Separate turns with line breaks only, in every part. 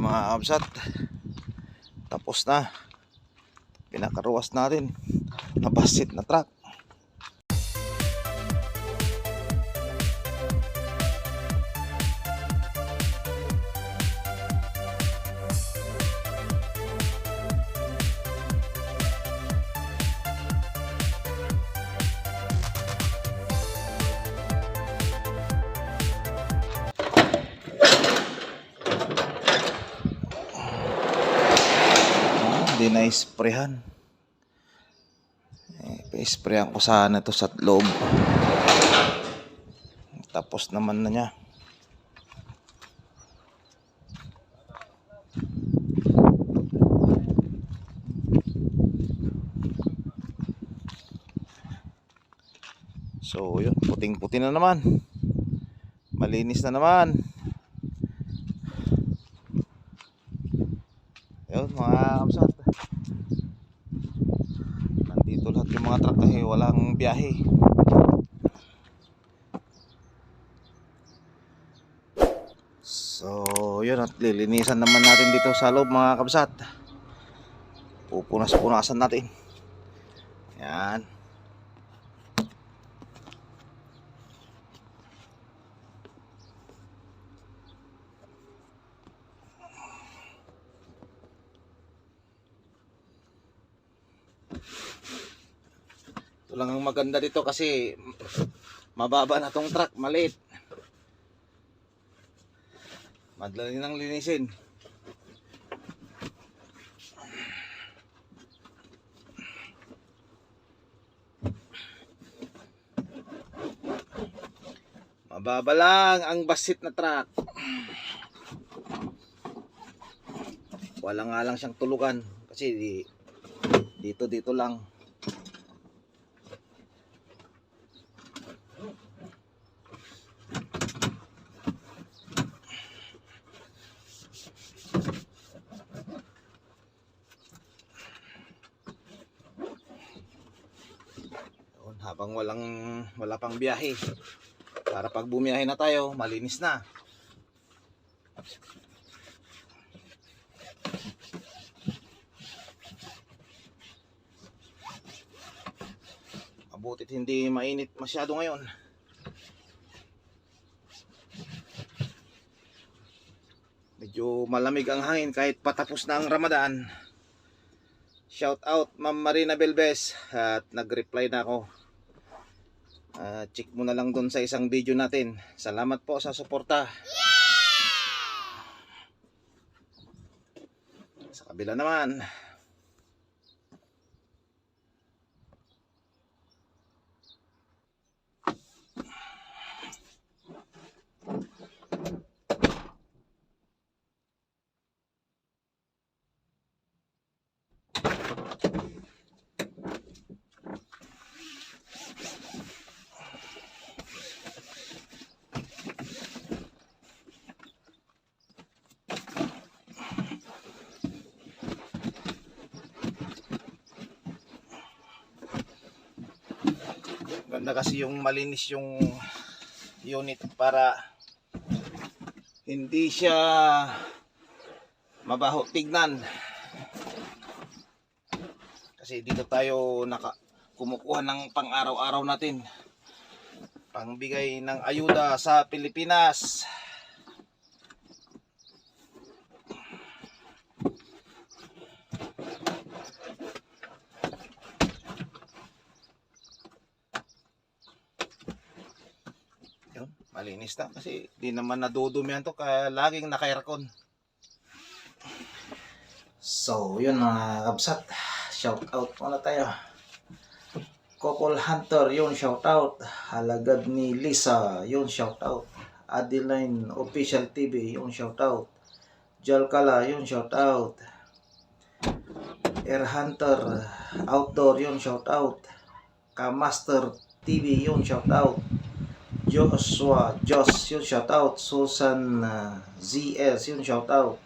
mga kabsat, tapos na. Pinakaruwas natin na basit na truck. Hindi na isprehan. Pa-isprehan ko sana to sa loob. Tapos naman na niya. So yun, puting-puti na naman. Malinis na naman. Yun mga kapsat, nandito lahat yung mga truck kasi walang biyahe. So yun, at lilinisan naman natin dito sa loob mga kapsat. Pupunas-punasan natin. Yan. Ito lang ang maganda dito kasi mababa na tong truck, maliit. Madali nang linisin. Mababa lang ang basit na truck. Wala nga lang siyang tulugan kasi dito lang. Habang wala pang biyahe, para pag bumiyahe na tayo malinis na. Mabutit hindi mainit masyado ngayon. Medyo malamig ang hangin kahit patapos na ang Ramadan. Shout out Ma'am Marina Belbes, at nag-reply na ako. Check mo na lang doon sa isang video natin. Salamat po sa suporta. Sa kabila naman, ganda kasi yung malinis yung unit para hindi siya mabaho tignan. Kasi dito tayo kumukuha ng pang-araw-araw natin, pangbigay ng ayuda sa Pilipinas. Malinis na kasi di naman nadudumihan to kaya laging naka-aircon. So yun mga kabsat, shout out muna tayo. Couple Hunter, yun shout out. Halagad ni Lisa, yun shout out. Adeline Official TV, yun shout out. Jalkala, yun shout out. Air Hunter Outdoor, yun shout out. Kamaster TV, yun shout out. Joshua, yun shoutout. Susan ZS, yun shoutout.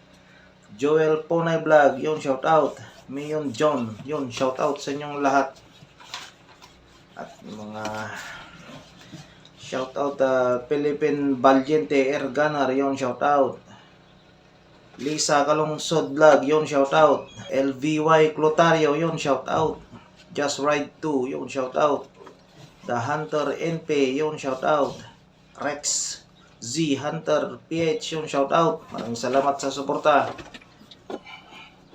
Joel Ponay Vlog, yun shoutout. Mion John, yun shoutout sa inyong lahat. At mga shoutout Philippine Valiente Air Gunner, yun shoutout. Lisa Kalungsod Vlog, yun shout out. LVY Clotario, yun shout out. Just Ride 2, yun shout out. The Hunter NP, yun shout out. Rex Z Hunter PH, yun shout out. Maraming salamat sa suporta.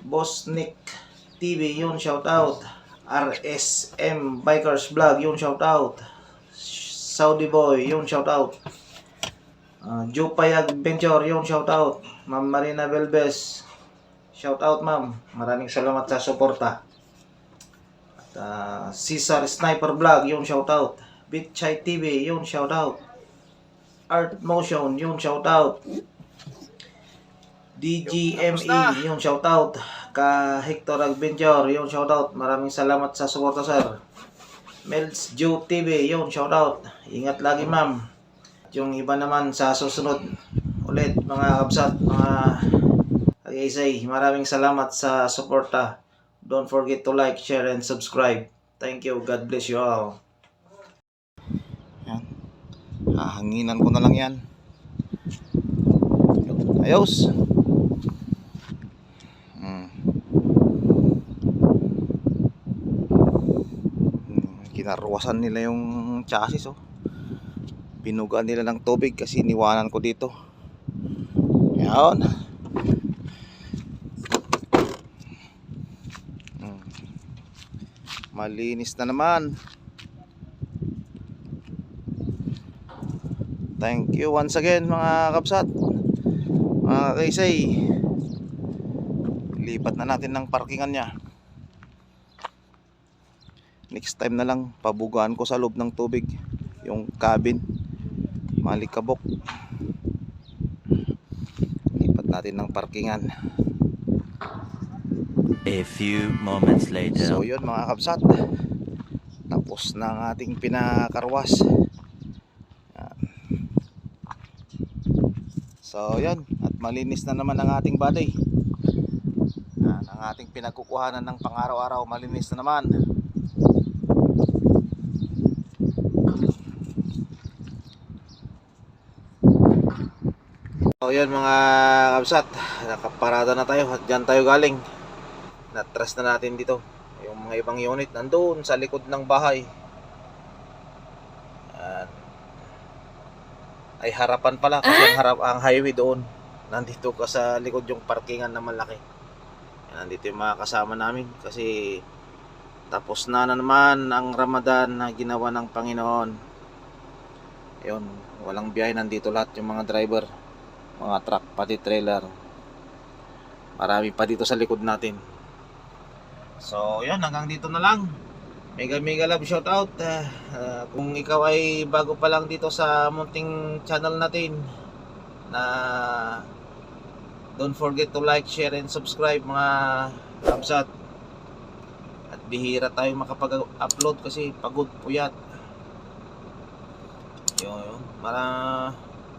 Boss Nick TV, yun shout out. RSM Bikers Vlog, yun shout out. Saudi Boy, yun shout out. Jupay Adventure, yun shout out. Ma'am Marina Belbes, shout out ma'am. Maraming salamat sa suporta. At Cesar Sniper Vlog, yun shout out. Bitchay TV, yun shout out. Art Motion, yun shout out. DGME, yun shout out. Ka Hector Adventure, yun shout out. Maraming salamat sa suporta sir. Mel's Joe TV, yun shout out. Ingat lagi ma'am. Yung iba naman sa susunod ulit mga kabsat, mga kag-isay, maraming salamat sa suporta. Don't forget to like, share, and subscribe. Thank you. God bless you all. Yan. Hahanginan ko na lang yan. Ayos. Kinarwasan nila yung chassis oh. Binugaan nila ng tubig kasi iniwanan ko dito. Yan. Malinis na naman. Thank you once again mga kabsat, mga kaisay. Lipat na natin ng parkingan niya. Next time na lang pabugaan ko sa loob ng tubig yung cabin. Malikabok. Lipat natin ng parkingan.
A few moments later.
So yun mga kabsat, tapos na ang ating pinakarwas. So yun, at malinis na naman ang ating body. Ang ating pinagkukuhanan ng pang-araw-araw, malinis na naman. So yun mga kabsat, nakaparada na tayo at dyan tayo galing. Natras na natin dito. Yung mga ibang unit nandoon sa likod ng bahay. Ay harapan pala kasi ang highway doon. Nandito ka sa likod yung parkingan na malaki. Nandito yung mga kasama namin kasi tapos na naman ang Ramadan na ginawa ng Panginoon. Ayun, walang biyahe, nandito lahat yung mga driver, mga truck, pati trailer. Marami pa dito sa likod natin. So yun, hanggang dito na lang. Mega love shout out. Kung ikaw ay bago pa lang dito sa munting channel natin, na don't forget to like, share, and subscribe mga kabsat. At bihira tayo makapag-upload kasi pagod, puyat. Yun.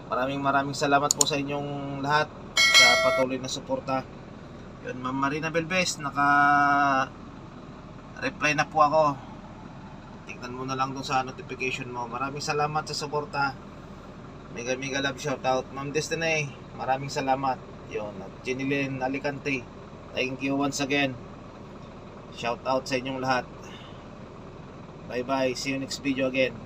Maraming salamat po sa inyong lahat sa patuloy na suporta. Yun, Ma'am Marina Belbes, reply na po ako. Tingnan mo na lang dun sa notification mo. Maraming salamat sa suporta. Mega love shout out. Ma'am Destiny, maraming salamat. Yun, at Jenilyn Alicante, thank you once again. Shout out sa inyong lahat. Bye bye, see you next video again.